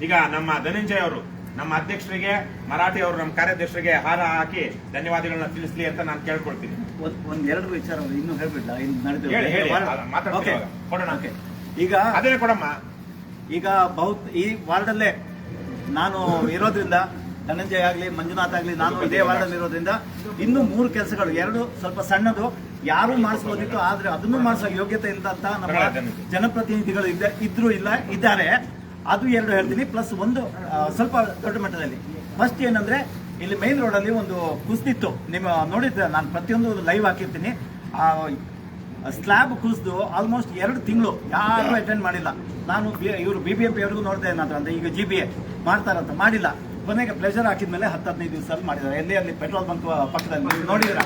ಈಗ ನಮ್ಮ ಧನಂಜಯ ಅವರು ನಮ್ಮ ಅಧ್ಯಕ್ಷರಿಗೆ, ಮರಾಠಿ ಅವರು ನಮ್ಮ ಕಾರ್ಯಾಧ್ಯಕ್ಷರಿಗೆ ಹಾರ ಹಾಕಿ ಧನ್ಯವಾದಗಳನ್ನ ತಿಳಿಸ್ಲಿ ಅಂತ ನಾನು ಕೇಳ್ಕೊಳ್ತೀನಿ. ಒಂದೆರಡು ವಿಚಾರ ಇನ್ನೂ ಹೇಳ್ಬಿಡ್ಲ, ಈಗ ಅದೇ ಕೊಡಮ್ಮ. ಈಗ ಈ ವಾರ್ಡಲ್ಲೇ ನಾನು ಇರೋದ್ರಿಂದ, ಧನಂಜಯ ಆಗ್ಲಿ ಮಂಜುನಾಥ್ ಆಗ್ಲಿ, ನಾನು ಇದೇ ವಾರ್ಡಲ್ಲಿ ಇರೋದ್ರಿಂದ ಇನ್ನೂ 3 ಕೆಲಸಗಳು, 2 ಸ್ವಲ್ಪ ಸಣ್ಣದು, ಯಾರು ಮಾಡಿಸಬಹುದಿತ್ತು, ಆದ್ರೆ ಅದನ್ನು ಮಾಡಿಸೋ ಯೋಗ್ಯತೆ ಇಲ್ಲದಂತ ನಮ್ಮ ಜನಪ್ರತಿನಿಧಿಗಳು ಇದ್ದಾರೆ. ಅದು 2 ಹೇಳ್ತೀನಿ. ಪ್ಲಸ್ ಒಂದು ಸ್ವಲ್ಪ ದೊಡ್ಡ ಮಟ್ಟದಲ್ಲಿ. ಫಸ್ಟ್ ಏನಂದ್ರೆ, ಇಲ್ಲಿ ಮೈನ್ ರೋಡಲ್ಲಿ ಒಂದು ಕುಸ್ತಿತ್ತು, ನಿಮ್ಮ ನೋಡಿದ್ರೆ ನಾನು ಪ್ರತಿಯೊಂದು ಲೈವ್ ಹಾಕಿರ್ತೀನಿ. ಸ್ಲ್ಯಾಬ್ ಕುಸಿದು ಆಲ್ಮೋಸ್ಟ್ 2 ತಿಂಗಳು ಯಾರು ಅಟೆಂಡ್ ಮಾಡಿಲ್ಲ. ನಾನು ಇವರು BBMP ಅವ್ರಿಗೂ ನೋಡಿದೆ ಏನಾದ್ರು ಅಂದ್ರೆ, ಈಗ GBA ಮಾಡ್ತಾರಂತ ಮಾಡಿಲ್ಲ. ಕೊನೆಗೆ ಪ್ಲೆಜರ್ ಹಾಕಿದ್ಮೇಲೆ 10-15 ದಿವಸದಲ್ಲಿ ಮಾಡಿದ್ದಾರೆ. ಅಲ್ಲಿ ಪೆಟ್ರೋಲ್ ಬಂಕ್ ಪಕ್ಕದಲ್ಲಿ ನೀವು ನೋಡಿದಿರ.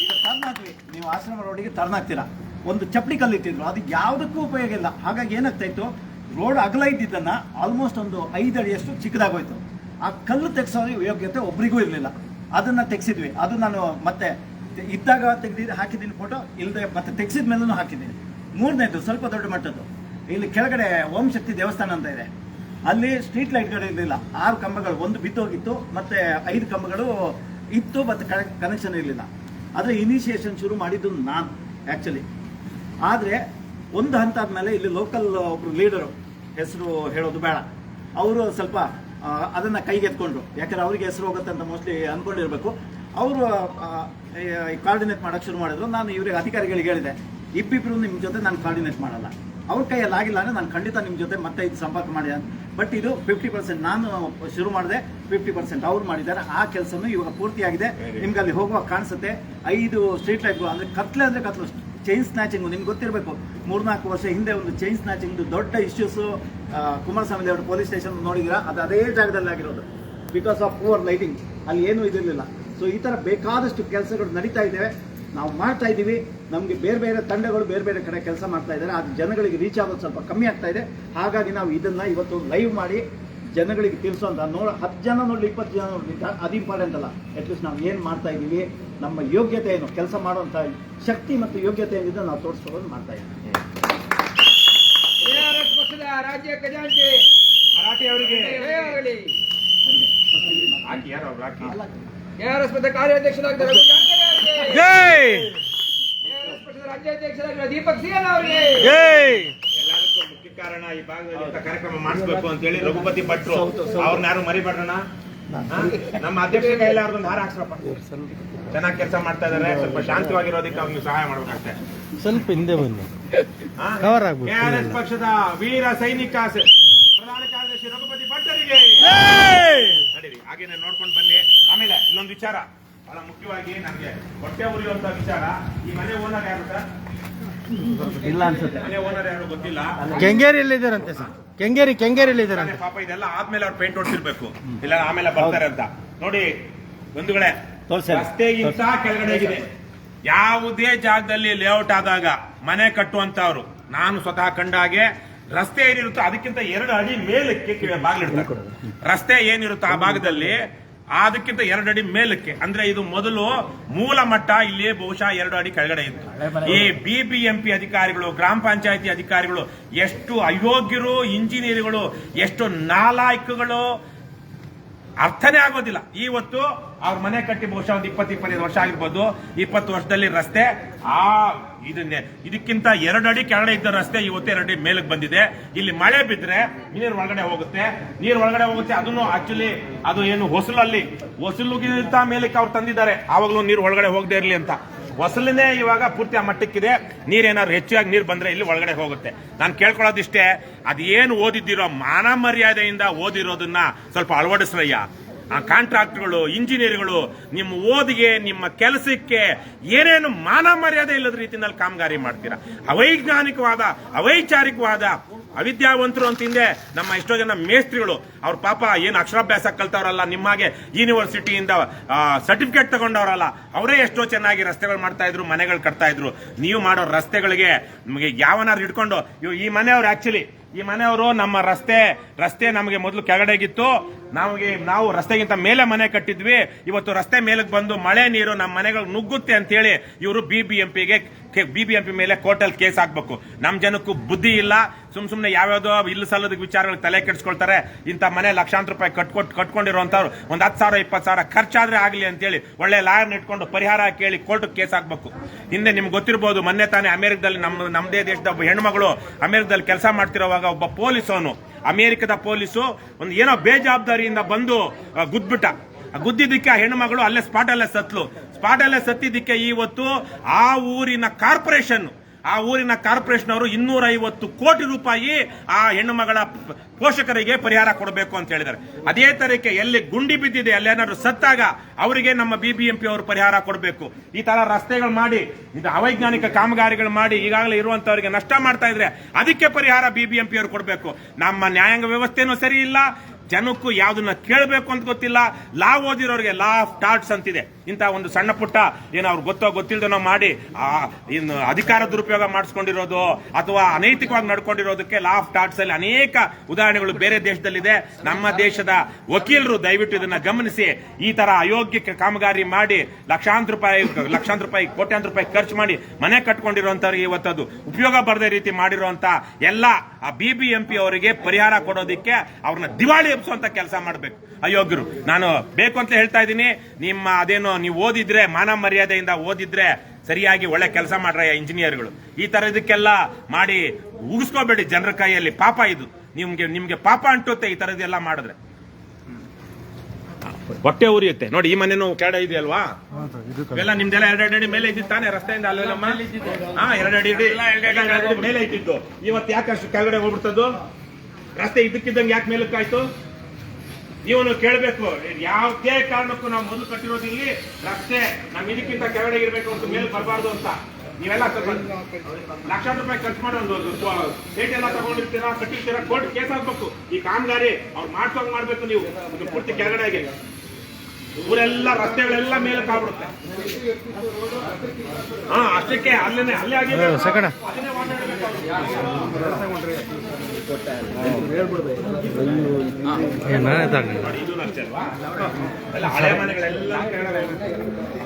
ಈಗ ಟರ್ನ್ ಹಾಕ್ವಿ, ನೀವು ಆಶ್ರಮ ರೋಡಿಗೆ ಟರ್ನ್ ಹಾಕ್ತೀರಾ, ಒಂದು ಚಪ್ಪಲಿ ಕಲ್ಲು ಇಟ್ಟಿದ್ರು, ಅದು ಯಾವುದಕ್ಕೂ ಉಪಯೋಗ ಇಲ್ಲ. ಹಾಗಾಗಿ ಏನಾಗ್ತಾ ಇತ್ತು, ರೋಡ್ ಅಗಲ ಇದ್ದಿದ್ದನ್ನ ಆಲ್ಮೋಸ್ಟ್ ಒಂದು 5 ಅಡಿಯಷ್ಟು ಚಿಕ್ಕದಾಗೋಯ್ತು. ಆ ಕಲ್ಲು ತೆಗೆಸೋ ಯೋಗ್ಯತೆ ಒಬ್ರಿಗೂ ಇರಲಿಲ್ಲ. ಅದನ್ನ ತೆಗೆಸಿದ್ವಿ. ಅದು ನಾನು ಮತ್ತೆ ಇದ್ದಾಗ ಹಾಕಿದ್ದೀನಿ ಫೋಟೋ, ಇಲ್ಲದೆ ಮತ್ತೆ ತೆಗೆಸಿದ ಮೇಲೂ ಹಾಕಿದ್ದೀನಿ. 3ನೇದು ಸ್ವಲ್ಪ ದೊಡ್ಡ ಮಟ್ಟದ್ದು, ಇಲ್ಲಿ ಕೆಳಗಡೆ ಓಂ ಶಕ್ತಿ ದೇವಸ್ಥಾನ ಅಂತ ಇದೆ, ಅಲ್ಲಿ ಸ್ಟ್ರೀಟ್ ಲೈಟ್ಗಳು ಇರಲಿಲ್ಲ. 6 ಕಂಬಗಳು, ಒಂದು ಬಿತ್ತೋಗಿತ್ತು, ಮತ್ತೆ 5 ಕಂಬಗಳು ಇತ್ತು, ಮತ್ತೆ ಕನೆಕ್ಷನ್ ಇರಲಿಲ್ಲ. ಆದರೆ ಇನಿಷಿಯೇಷನ್ ಶುರು ಮಾಡಿದ್ದು ನಾನು ಆ್ಯಕ್ಚುಲಿ. ಆದರೆ ಒಂದು ಹಂತ ಆದಮೇಲೆ ಇಲ್ಲಿ ಲೋಕಲ್ ಒಬ್ರು ಲೀಡರು, ಹೆಸರು ಹೇಳೋದು ಬೇಡ, ಅವರು ಸ್ವಲ್ಪ ಅದನ್ನು ಕೈಗೆತ್ಕೊಂಡ್ರು. ಯಾಕಂದ್ರೆ ಅವರಿಗೆ ಹೆಸರು ಹೋಗುತ್ತೆ ಅಂತ ಮೋಸ್ಟ್ಲಿ ಅಂದ್ಕೊಂಡಿರ್ಬೇಕು. ಅವರು ಕಾರ್ಡಿನೇಟ್ ಮಾಡೋಕ್ಕೆ ಶುರು ಮಾಡಿದ್ರು. ನಾನು ಇವರಿಗೆ ಅಧಿಕಾರಿಗಳಿಗೆ ಹೇಳಿದೆ, ಇಬ್ಬಿಬ್ರು ನಿಮ್ಮ ಜೊತೆ ನಾನು ಕಾರ್ಡಿನೇಟ್ ಮಾಡಲ್ಲ, ಅವ್ರ ಕೈಯಲ್ಲಿ ಆಗಿಲ್ಲ ಅಂದರೆ ನಾನು ಖಂಡಿತ ನಿಮ್ಮ ಜೊತೆ ಮತ್ತೆ ಇದು ಸಂಪರ್ಕ ಮಾಡಿ. ಬಟ್ ಇದು 50% ನಾನು ಶುರು ಮಾಡಿದೆ, 50% ಅವ್ರು ಮಾಡಿದ್ದಾರೆ. ಆ ಕೆಲಸನೂ ಇವಾಗ ಪೂರ್ತಿಯಾಗಿದೆ. ನಿಮ್ಗೆ ಅಲ್ಲಿ ಹೋಗುವಾಗ ಕಾಣಿಸುತ್ತೆ 5 ಸ್ಟ್ರೀಟ್ ಲೈಟ್ಗಳು. ಅಂದರೆ ಕತ್ಲೆ ಅಂದರೆ ಕತ್ಲು. ಚೈನ್ ಸ್ನ್ಯಾಚಿಂಗು ನಿಮ್ಗೆ ಗೊತ್ತಿರಬೇಕು, 3-4 ವರ್ಷ ಹಿಂದೆ ಒಂದು ಚೈನ್ ಸ್ನ್ಯಾಚಿಂಗ್ ದೊಡ್ಡ issues Kumaraswamy layout police station ನೋಡಿದ್ದೀರಾ, ಅದು ಅದೇ ಜಾಗದಲ್ಲಿ ಆಗಿರೋದು. ಬಿಕಾಸ್ ಆಫ್ ಪೂವರ್ ಲೈಟಿಂಗ್ ಅಲ್ಲಿ ಏನೂ ಇದಿರಲಿಲ್ಲ. ಸೊ ಈ ಥರ ಬೇಕಾದಷ್ಟು ಕೆಲಸಗಳು ನಡೀತಾ ಇದ್ದೇವೆ, ನಾವು ಮಾಡ್ತಾ ಇದ್ದೀವಿ. ನಮಗೆ ಬೇರೆ ಬೇರೆ ತಂಡಗಳು ಬೇರೆ ಬೇರೆ ಕಡೆ ಕೆಲಸ ಮಾಡ್ತಾ ಇದ್ದಾರೆ. ಅದು ಜನಗಳಿಗೆ ರೀಚ್ ಆಗೋದು ಸ್ವಲ್ಪ ಕಮ್ಮಿ ಆಗ್ತಾ ಇದೆ. ಹಾಗಾಗಿ ನಾವು ಇದನ್ನು ಇವತ್ತು ಲೈವ್ ಮಾಡಿ ಜನಗಳಿಗೆ ತಿಳಿಸೋಂಥ 10 ಜನ ನೋಡಲಿ 20 ಜನ ನೋಡಲಿ ಅದು ಇಂಪಾರ್ಟೆಂಟ್ ಅಲ್ಲ. ಅಟ್ಲೀಸ್ಟ್ ನಾವು ಏನು ಮಾಡ್ತಾ ಇದ್ದೀವಿ, ನಮ್ಮ ಯೋಗ್ಯತೆ ಏನು, ಕೆಲಸ ಮಾಡುವಂಥ ಶಕ್ತಿ ಮತ್ತು ಯೋಗ್ಯತೆ ಏನಿದೆ ನಾವು ತೋರಿಸ್ಕೊಳ್ಳೋದು ಮಾಡ್ತಾ ಇದ್ದೀವಿ. ARS ಪಕ್ಷದ ರಾಜ್ಯ ಖಜಾಂಚಿ ಮರಾಠಿ ಅವರಿಗೆ ಜಯವಾಗಲಿ. ಹಾಕಿ ಯಾರು ಅವ್ರು ಹಾಕಿ. ARS ಪಕ್ಷದ ಕಾರ್ಯಾಧ್ಯಕ್ಷರಾಗಿದ್ದ ರಘು ಜಾಣಗೆರೆ ಅವರಿಗೆ ಜೈ ARS ಪಕ್ಷದ ರಾಜ್ಯಾಧ್ಯಕ್ಷರಾಗಿರುವ ದೀಪಕ್ ಸಿಎನ್ ಅವರಿಗೆ ಜೈ. ಎಲ್ಲದಕ್ಕೂ ಮುಖ್ಯ ಕಾರಣ ಈ ಭಾಗದಲ್ಲಿ ಇಂಥ ಕಾರ್ಯಕ್ರಮ ಮಾಡಿಸ್ಬೇಕು ಅಂತ ಹೇಳಿ ರಘುಪತಿ ಭಟ್ರು ಅವ್ರನ್ನ ಯಾರು ಮರಿಬೇಡ್ರಣ. ನಮ್ಮ ಅಧ್ಯಕ್ಷ ಕೈಲಾರ್ದೊಂದು ಹಾರ ಹಾಕ್ಸ್ರಪ್ಪ. ಚೆನ್ನಾಗಿ ಕೆಲಸ ಮಾಡ್ತಾ ಇದಾರೆ. ಸ್ವಲ್ಪ ಶಾಂತವಾಗಿರೋದಕ್ಕೆ ಅವ್ರಿಗೆ ಸಹಾಯ ಮಾಡ್ಬೇಕಾಗ್ತದೆ. ಸ್ವಲ್ಪ ಹಿಂದೆ ಬನ್ನಿ, ಕವರ್ ಆಗ್ಬೇಕು. ARS ಪಕ್ಷದ ವೀರ ಸೈನಿಕ ಪ್ರಧಾನ ಕಾರ್ಯದರ್ಶಿ ರಘುಪತಿ ಭಟ್ಟರಿಗೆ ನಡೀರಿ, ಹಾಗೇನೆ ನೋಡ್ಕೊಂಡು ಬನ್ನಿ. ಆಮೇಲೆ ಇಲ್ಲೊಂದು ವಿಚಾರ ಬಹಳ ಮುಖ್ಯವಾಗಿ ನನಗೆ ಹೊಟ್ಟೆ ಉರಿಯುವಂತ ವಿಚಾರ. ಈ ಮನೆ ಓನರ್ ಯಾರು ಸರ್? ಇಲ್ಲ ಅನ್ಸುತ್ತೆ. ಮನೆ ಓನರ್ ಯಾರು ಗೊತ್ತಿಲ್ಲ. ಕೆಂಗೇರಿಯಲ್ಲಿ ಇದ್ದಾರಂತೆ ಸರ್. ಕೆಂಗೇರಿಯಲ್ಲಿ ಇದ್ದಾರಂತೆ. ಪಾಪ ಇದೆಲ್ಲ ಆದ್ಮೇಲೆ ಅವ್ರು ಪೇಂಟ್ ಹೊಡ್ಸಿರ್ಬೇಕು, ಇಲ್ಲ ಆಮೇಲೆ ಬರ್ತಾರೆ ಅಂತ. ನೋಡಿ ಬಂಧುಗಳೇ, ರಸ್ತೆಗಿಂತ ಕೆಳಗಡೆಗಿದೆ. ಯಾವುದೇ ಜಾಗದಲ್ಲಿ ಲೇಔಟ್ ಆದಾಗ ಮನೆ ಕಟ್ಟುವಂತವ್ರು ನಾನು ಸ್ವತಃ ಕಂಡ ಹಾಗೆ ರಸ್ತೆ ಏನಿರುತ್ತೋ ಅದಕ್ಕಿಂತ 2 ಅಡಿ ಮೇಲಕ್ಕೆ ಬಾಗಿಲಿಡ್ತಾರೆ. ರಸ್ತೆ ಏನಿರುತ್ತೋ ಆ ಭಾಗದಲ್ಲಿ ಅದಕ್ಕಿಂತ 2 ಅಡಿ ಮೇಲಕ್ಕೆ, ಅಂದ್ರೆ ಇದು ಮೊದಲು ಮೂಲ ಮಟ್ಟ ಇಲ್ಲಿ ಬಹುಶಃ 2 ಅಡಿ ಕೆಳಗಡೆ ಇತ್ತು. ಈ BBMP ಅಧಿಕಾರಿಗಳು, ಗ್ರಾಮ ಪಂಚಾಯತಿ ಅಧಿಕಾರಿಗಳು ಎಷ್ಟು ಅಯೋಗ್ಯರು, ಇಂಜಿನಿಯರ್ಗಳು ಎಷ್ಟು ನಾಲಾಯಕಗಳು ಅರ್ಥನೇ ಆಗೋದಿಲ್ಲ. ಇವತ್ತು ಅವ್ರ ಮನೆ ಕಟ್ಟಿ ಬಹುಶಃ ಒಂದು 20-25 ವರ್ಷ ಆಗಿರ್ಬೋದು. 20 ವರ್ಷದಲ್ಲಿ ರಸ್ತೆ ಇದಕ್ಕಿಂತ 2 ಅಡಿ ಕೆಳಗಡೆ ಇದ್ದ ರಸ್ತೆ ಇವತ್ತು 2 ಅಡಿ ಮೇಲಕ್ಕೆ ಬಂದಿದೆ. ಇಲ್ಲಿ ಮಳೆ ಬಿದ್ರೆ ನೀರು ಒಳಗಡೆ ಹೋಗುತ್ತೆ. ಅದನ್ನು ಆಕ್ಚುಲಿ ಅದು ಏನು ಹೊಸಲುಗಿಂತ ಮೇಲಕ್ಕೆ ಅವ್ರು ತಂದಿದ್ದಾರೆ. ಆವಾಗಲೂ ನೀರು ಒಳಗಡೆ ಹೋಗದೆ ಇರಲಿ ಅಂತ. ಹೊಸಲನ್ನೇ ಇವಾಗ ಪೂರ್ತಿ ಆ ಮಟ್ಟಕ್ಕಿದೆ. ನೀರೇನಾದ್ರು ಹೆಚ್ಚಾಗಿ ನೀರು ಬಂದ್ರೆ ಇಲ್ಲಿ ಒಳಗಡೆ ಹೋಗುತ್ತೆ. ನಾನು ಕೇಳ್ಕೊಳ್ಳೋದಿಷ್ಟೇ, ಅದೇನು ಓದಿದ್ದೀರೋ ಮಾನ ಮರ್ಯಾದೆಯಿಂದ ಓದಿರೋದನ್ನ ಸ್ವಲ್ಪ ಅಳವಡಿಸ್ರಯ್ಯ. ಕಾಂಟ್ರಾಕ್ಟರ್ಗಳು, ಇಂಜಿನಿಯರ್ಗಳು ನಿಮ್ಮ ಓದಿಗೆ, ನಿಮ್ಮ ಕೆಲಸಕ್ಕೆ ಏನೇನು ಮಾನ ಮರ್ಯಾದೆ ಇಲ್ಲದ ರೀತಿಯಲ್ಲಿ ಕಾಮಗಾರಿ ಮಾಡ್ತೀರಾ. ಅವೈಚಾರಿಕವಾದ ಅವಿದ್ಯಾವಂತರು ಅಂತ ಹಿಂದೆ ನಮ್ಮ ಎಷ್ಟೋ ಜನ ಮೇಸ್ತ್ರಿಗಳು ಅವ್ರ ಪಾಪ ಏನು ಅಕ್ಷರಾಭ್ಯಾಸ ಕಲ್ತವ್ರಲ್ಲ, ನಿಮ್ಮಾಗೆ ಯೂನಿವರ್ಸಿಟಿಯಿಂದ ಸರ್ಟಿಫಿಕೇಟ್ ತಗೊಂಡವ್ರಲ್ಲ, ಅವರೇ ಎಷ್ಟೋ ಚೆನ್ನಾಗಿ ರಸ್ತೆಗಳು ಮಾಡ್ತಾ ಇದ್ರು, ಮನೆಗಳು ಕಟ್ತಾ ಇದ್ರು. ನೀವು ಮಾಡೋ ರಸ್ತೆಗಳಿಗೆ ನಿಮಗೆ ಯಾವನಾರು ಹಿಡ್ಕೊಂಡು ಈ ಮನೆಯವರು ನಮ್ಮ ರಸ್ತೆ ನಮಗೆ ಮೊದಲು ಕೆಳಗಡೆಗಿತ್ತು. ನಾವು ರಸ್ತೆಗಿಂತ ಮೇಲೆ ಮನೆ ಕಟ್ಟಿದ್ವಿ. ಇವತ್ತು ರಸ್ತೆ ಮೇಲಕ್ಕೆ ಬಂದು ಮಳೆ ನೀರು ನಮ್ಮ ಮನೆಗಳು ನುಗ್ಗುತ್ತೆ ಅಂತೇಳಿ ಇವರು BBMP ಮೇಲೆ ಕೋರ್ಟಲ್ಲಿ ಕೇಸ್ ಹಾಕ್ಬೇಕು. ನಮ್ಮ ಜನಕ್ಕೂ ಬುದ್ಧಿ ಇಲ್ಲ. ಸುಮ್ನೆ ಯಾವ್ಯಾವ್ದೋ ಇಲ್ಲ ಸಲ್ಲದ ವಿಚಾರಗಳಿಗೆ ತಲೆ ಕೆಡಿಸ್ಕೊಳ್ತಾರೆ. ಇಂಥ ಮನೆ ಲಕ್ಷಾಂತರ ರೂಪಾಯಿ ಕಟ್ಕೊಂಡಿರುವಂತವ್ರು ಒಂದು 10,000-20,000 ಖರ್ಚಾದ್ರೆ ಆಗಲಿ ಅಂತೇಳಿ ಒಳ್ಳೆ ಲಾಯರ್ನ ಇಟ್ಕೊಂಡು ಪರಿಹಾರ ಕೇಳಿ ಕೋರ್ಟ್ ಕೇಸ್ ಹಾಕ್ಬೇಕು. ಹಿಂದೆ ನಿಮ್ಗೆ ಗೊತ್ತಿರಬಹುದು, ಮೊನ್ನೆ ತಾನೇ ಅಮೆರಿಕದಲ್ಲಿ ನಮ್ಮದೇ ದೇಶದ ಒಬ್ಬ ಹೆಣ್ಮಗಳು ಅಮೆರಿಕದಲ್ಲಿ ಕೆಲಸ ಮಾಡ್ತಿರೋವಾಗ ಒಬ್ಬ ಪೊಲೀಸವನು, ಅಮೆರಿಕದ ಪೊಲೀಸು ಒಂದು ಏನೋ ಬೇಜವಾಬ್ದಾರಿಯಿಂದ ಬಂದು ಗುದ್ದಿದ್ದಕ್ಕೆ ಆ ಹೆಣ್ಣು ಮಗಳು ಅಲ್ಲೇ ಸ್ಪಾಟಲ್ಲೇ ಸತ್ತಿದ್ದಕ್ಕೆ ಇವತ್ತು ಆ ಊರಿನ ಕಾರ್ಪೊರೇಷನ್ ಅವರು 250 ಕೋಟಿ ರೂಪಾಯಿ ಆ ಹೆಣ್ಣು ಮಗಳ ಪೋಷಕರಿಗೆ ಪರಿಹಾರ ಕೊಡಬೇಕು ಅಂತ ಹೇಳಿದ್ದಾರೆ. ಅದೇ ತರಕ್ಕೆ ಎಲ್ಲಿ ಗುಂಡಿ ಬಿದ್ದಿದೆ, ಅಲ್ಲೇನಾದ್ರು ಸತ್ತಾಗ ಅವರಿಗೆ ನಮ್ಮ BBMP ಅವರು ಪರಿಹಾರ ಕೊಡಬೇಕು. ಈ ತರ ರಸ್ತೆಗಳು ಮಾಡಿ, ಇದು ಅವೈಜ್ಞಾನಿಕ ಕಾಮಗಾರಿಗಳು ಮಾಡಿ ಈಗಾಗಲೇ ಇರುವಂತವರಿಗೆ ನಷ್ಟ ಮಾಡ್ತಾ ಇದ್ರೆ ಅದಕ್ಕೆ ಪರಿಹಾರ BBMP ಅವರು ಕೊಡಬೇಕು. ನಮ್ಮ ನ್ಯಾಯಾಂಗ ವ್ಯವಸ್ಥೆನೂ ಸರಿ ಇಲ್ಲ, ಜನಕ್ಕೂ ಯಾವ್ದನ್ನ ಕೇಳಬೇಕು ಅಂತ ಗೊತ್ತಿಲ್ಲ. ಲಾ ಓದಿರೋರಿಗೆ ಲಾ ಆಫ್ ಟಾರ್ಟ್ಸ್ ಅಂತಿದೆ. ಇಂಥ ಒಂದು ಸಣ್ಣ ಪುಟ್ಟ ಏನೋ ಅವ್ರು ಗೊತ್ತಿಲ್ದನೋ ಮಾಡಿ ಇನ್ನು ಅಧಿಕಾರ ದುರುಪಯೋಗ ಮಾಡಿಸ್ಕೊಂಡಿರೋದು ಅಥವಾ ಅನೈತಿಕವಾಗಿ ನಡ್ಕೊಂಡಿರೋದಕ್ಕೆ ಲಾ ಆಫ್ ಟಾರ್ಟ್ಸ್ ಅಲ್ಲಿ ಅನೇಕ ಉದಾಹರಣೆಗಳು ಬೇರೆ ದೇಶದಲ್ಲಿದೆ. ನಮ್ಮ ದೇಶದ ವಕೀಲರು ದಯವಿಟ್ಟು ಇದನ್ನ ಗಮನಿಸಿ, ಈ ತರ ಅಯೋಗ್ಯ ಕಾಮಗಾರಿ ಮಾಡಿ ಲಕ್ಷಾಂತರ ರೂಪಾಯಿ ಕೋಟ್ಯಾಂತರ ರೂಪಾಯಿ ಖರ್ಚು ಮಾಡಿ ಮನೆ ಕಟ್ಕೊಂಡಿರುವಂತವ್ರಿಗೆ ಇವತ್ತದು ಉಪಯೋಗ ಬರದೇ ರೀತಿ ಮಾಡಿರುವಂತ ಎಲ್ಲ ಆ BBMP ಅವರಿಗೆ ಪರಿಹಾರ ಕೊಡೋದಿಕ್ಕೆ ಅವ್ರನ್ನ ದಿವಾಳಿ ಎಬ್ಸುವಂತ ಕೆಲಸ ಮಾಡಬೇಕು ಅಯೋಗ್ಯರು. ನಾನು ಬೇಕು ಅಂತ ಹೇಳ್ತಾ ಇದ್ದೀನಿ. ನಿಮ್ಮ ಅದೇನೋ ನೀವು ಓದಿದ್ರೆ, ಮಾನ ಮರ್ಯಾದೆಯಿಂದ ಓದಿದ್ರೆ ಸರಿಯಾಗಿ ಒಳ್ಳೆ ಕೆಲಸ ಮಾಡ್ರಯ್ಯ ಇಂಜಿನಿಯರ್ಗಳು. ಈ ತರದಕ್ಕೆಲ್ಲ ಮಾಡಿ ಉಗಿಸ್ಕೋಬೇಡಿ ಜನರ ಕೈಯಲ್ಲಿ. ಪಾಪ ಇದು ನಿಮ್ಗೆ ಪಾಪ ಅಂಟುತ್ತೆ ಈ ತರದೆಲ್ಲ ಮಾಡಿದ್ರೆ. ಹೊಟ್ಟೆ ಉರಿಯುತ್ತೆ. ನೋಡಿ, ಈ ಮನೆನೂ ಕೆಳಗಡೆ ಇದೆಯಲ್ವಾ, ಇವೆಲ್ಲ ನಿಮ್ದೆಲ್ಲ 2 ಅಡಿ ಮೇಲೆ ಇದ್ದಿತ್ತು ತಾನೆ ರಸ್ತೆಯಿಂದ? ಅಲ್ಲೆಲ್ಲಮ್ಮ 2 ಅಡಿ ಮೇಲೆ ಇದ್ದಿದ್ದು. ಇವತ್ತು ಯಾಕೆ ಅಷ್ಟು ಕೆಳಗಡೆ ಹೋಗ್ಬಿಡ್ತದ್ದು? ರಸ್ತೆ ಇದಕ್ಕಿದ್ದಂಗೆ ಯಾಕೆ ಮೇಲಕ್ಕಾಯ್ತು? ನೀವು ಕೇಳಬೇಕು. ಯಾವುದೇ ಕಾರಣಕ್ಕೂ ನಾವು ಮೊದಲು ಕಟ್ಟಿರೋದು ಇಲ್ಲಿ ರಸ್ತೆ ನಮ್ ಇದಕ್ಕಿಂತ ಕೆಳಗಡೆ ಇರಬೇಕು ಅಂತ ಮೇಲೆ ಬರಬಾರ್ದು ಅಂತ. ನೀವೆಲ್ಲ ಲಕ್ಷಾಂತರ ರೂಪಾಯಿ ಖರ್ಚು ಮಾಡಿ ಒಂದು ಸೇಟ್ ಎಲ್ಲ ತಗೊಂಡಿರ್ತೀರಾ, ಕಟ್ಟಿರ್ತೀರಾ, ಕೋರ್ಟ್ ಕೇಸ್ ಹಾಕ್ಬೇಕು. ಈ ಕಾಮಗಾರಿ ಅವ್ರು ಮಾಡ್ಬೇಕು ನೀವು ಪೂರ್ತಿ ಕೆಳಗಡೆಗೆ. ಊರೆಲ್ಲ ರಸ್ತೆಗಳೆಲ್ಲ ಮೇಲೆ ಕಾಬಿಡುತ್ತೆ. ಹಾ ಅಷ್ಟಕ್ಕೆ ಅಲ್ಲೇ ಆಗಿದೆ. ಅದನ್ನೇ ನೋಡಿ, ಇದು ಅಷ್ಟೇ ಅಲ್ವಾ? ಎಲ್ಲ ಹಳೆ ಮನೆಗಳೆಲ್ಲ ಕೆಳಗಡೆ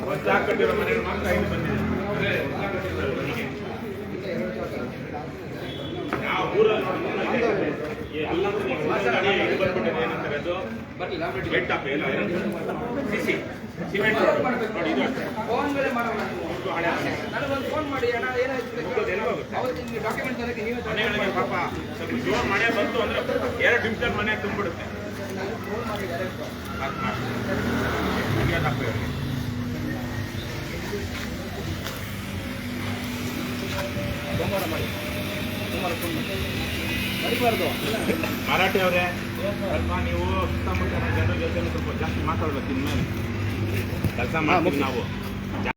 ಹೊಸದಾಗಿ ಕಟ್ಟಿರೋ ಮನೆಗಳು ಮಾತ್ರ ಇಲ್ಲಿ ಬಂದಿದೆ. ಹೀಗೆ ಯಾವ ಊರಲ್ಲಿ ಅಲ್ಲಂತೂ ನೀವು ಇದು ಬಂದ್ಬಿಟ್ಟಿದೆ. ಏನಂತಾರೆ ಅದು ಬೆಡ್ ಟಾಪ್ ಎಲ್ಲ ಸಿಸಿ ಸಿಮೆಂಟ್ ನೋಡಿ. ಇದು ಅಷ್ಟೇ ಫೋನ್ ಮೇಲೆ ಮಾಡೋಣ. ಇದು ಹಳೆ ಮನೆ. ನನಗೊಂದು ಫೋನ್ ಮಾಡಿ ಅಣ್ಣ ಏನಾಯ್ತು ಎಲ್ಲ ಹೋಗುತ್ತೆ. ಅವತ್ತು ನಿಮ್ಗೆ ಡಾಕ್ಯುಮೆಂಟ್ ತರಕ್ಕೆ ನೀವೇ ಮನೆಗಳಿಗೆ ಪಾಪ ಸ್ವಲ್ಪ ಜೋರ್ ಮನೆ ಬಂತು ಅಂದ್ರೆ 2 ನಿಮಿಷದಲ್ಲಿ ಮನೆ ತುಂಬಿಡುತ್ತೆ. ಮರಾಠಿ ಅವರೇ, ಸ್ವಲ್ಪ ನೀವು ಸುತ್ತಮುತ್ತ ಜನರ ಜೊತೆ ಸ್ವಲ್ಪ ಜಾಸ್ತಿ ಮಾತಾಡ್ಬೇಕು. ಇನ್ಮೇಲೆ ಕೆಲಸ ಮಾಡ್ತೀವಿ ನಾವು.